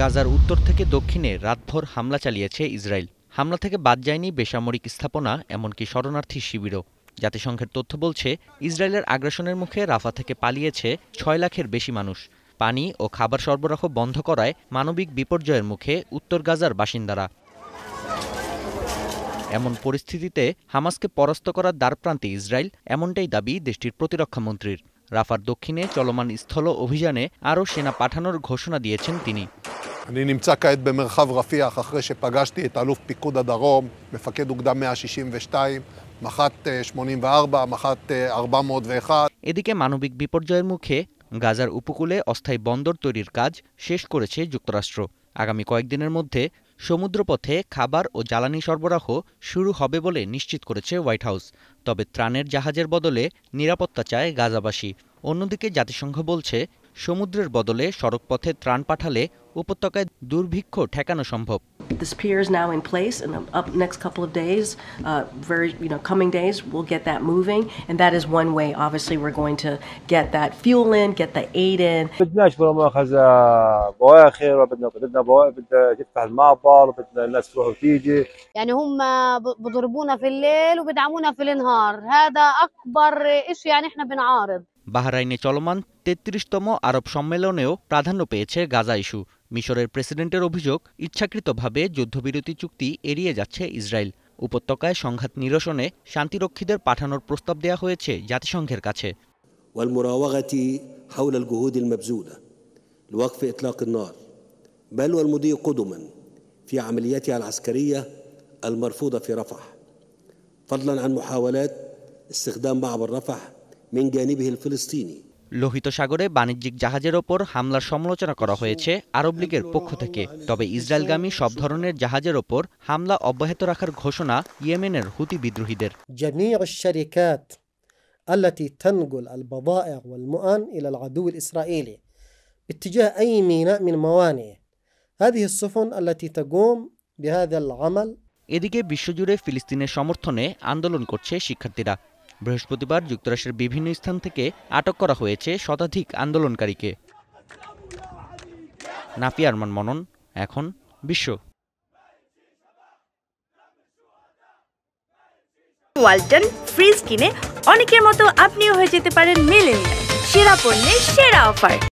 গাজার উত্তর থেকে দক্ষিণে রাতভর হামলা চালিয়েছে ইসরায়েল। হামলা থেকে বাদ যায়নি বেসামরিক স্থাপনা, এমনকি শরণার্থী শিবিরও। জাতিসংঘের তথ্য বলছে, ইসরায়েলের আগ্রাসনের মুখে রাফা থেকে পালিয়েছে ৬ লাখের বেশি মানুষ। পানি ও খাবার সরবরাহ বন্ধ করায় মানবিক বিপর্যয়ের মুখে উত্তর গাজার বাসিন্দারা। এমন পরিস্থিতিতে হামাসকে পরাস্ত করার দ্বারপ্রান্তে ইসরায়েল, এমনটাই দাবি দেশটির প্রতিরক্ষা মন্ত্রীর। রাফার দক্ষিণে চলমান স্থল অভিযানে আরও সেনা পাঠানোর ঘোষণা দিয়েছেন তিনি। אני נמצא כעת במרחב רפיח אחרי שפגשתי את אלוף פיקוד הדרום, מפקד אוגדה 162, מח"ט 84, מח"ט 401। এদিকে মানবিক বিপর্যয়ের মুখে গাজার উপকূলে অস্থায়ী বন্দর তৈরির কাজ শেষ করেছে যুক্তরাষ্ট্র। আগামী কয়েকদিনের মধ্যে সমুদ্রপথে খাবার ও জ্বালানি সরবরাহ শুরু হবে বলে নিশ্চিত করেছে হোয়াইট হাউস। তবে ত্রাণের জাহাজের বদলে নিরাপত্তা চায় গাজাবাসী। অন্যদিকে জাতিসংঘ বলছে, সমুদ্রের বদলে সড়কপথে ত্রাণ পাঠালে উপত্যকায় দুর্ভিক্ষ ঠেকানো সম্ভব। This pier is now in place, and up next couple of days, coming days, we'll get that moving, and that is one way. Obviously, we're going to get that fuel in, get the aid in. بدناش ولا مؤاخذة بواخر، وبدنا تفتح المعبر، وبدنا الناس تروح وتيجي. يعني هم بضربونا في الليل وبدعمونا في النهار، هذا أكبر شيء، يعني إحنا بنعارض. বাহরাইনে চলমান ৩৩তম আরব সম্মেলনেও প্রাধান্য পেয়েছে Gaza issue. মিশরের প্রেসিডেন্টের অভিযোগ, ইচ্ছাকৃতভাবে যুদ্ধবিরতি চুক্তি এড়িয়ে যাচ্ছে ইসরায়েল। উপত্যকায় সংঘাত নিরসনে শান্তিরক্ষীদের পাঠানোর প্রস্তাব দেওয়া হয়েছে জাতিসংঘের কাছে। والمراوغة حول الجهود المبذولة لوقف إطلاق النار، بل والمضي قدما في عملياتها العسكرية المرفوضة في رفح، فضلا عن محاولات استخدام معبر رفح من جانبه الفلسطيني। লোহিত সাগরে বাণিজ্যিক জাহাজের ওপর হামলার সমালোচনা করা হয়েছে আরব লীগের পক্ষ থেকে। তবে ইসরায়েলগামী সব ধরনের জাহাজের ওপর হামলা অব্যাহত রাখার ঘোষণা ইয়েমেনের হুতি বিদ্রোহীদের। جميع الشركات التي تنقل البضائع والمؤن إلى العدو الإسرائيلي باتجاه أي ميناء من موانئه، هذه السفن التي تقوم بهذا العمل। এদিকে বিশ্বজুড়ে ফিলিস্তিনের সমর্থনে আন্দোলন করছে শিক্ষার্থীরা। বৃহস্পতিবার যুক্তরাষ্ট্রের বিভিন্ন স্থান থেকে আটক করা হয়েছে শতাধিক আন্দোলনকারীকে। নাফি আরমান মনন, এখন বিশ্ব। ওয়ালটন ফ্রিজ কিনে অনেকের মতো আপনিও হয়ে যেতে পারেন মিলেনিয়াল। সেরা পণ্যের সেরা অফার।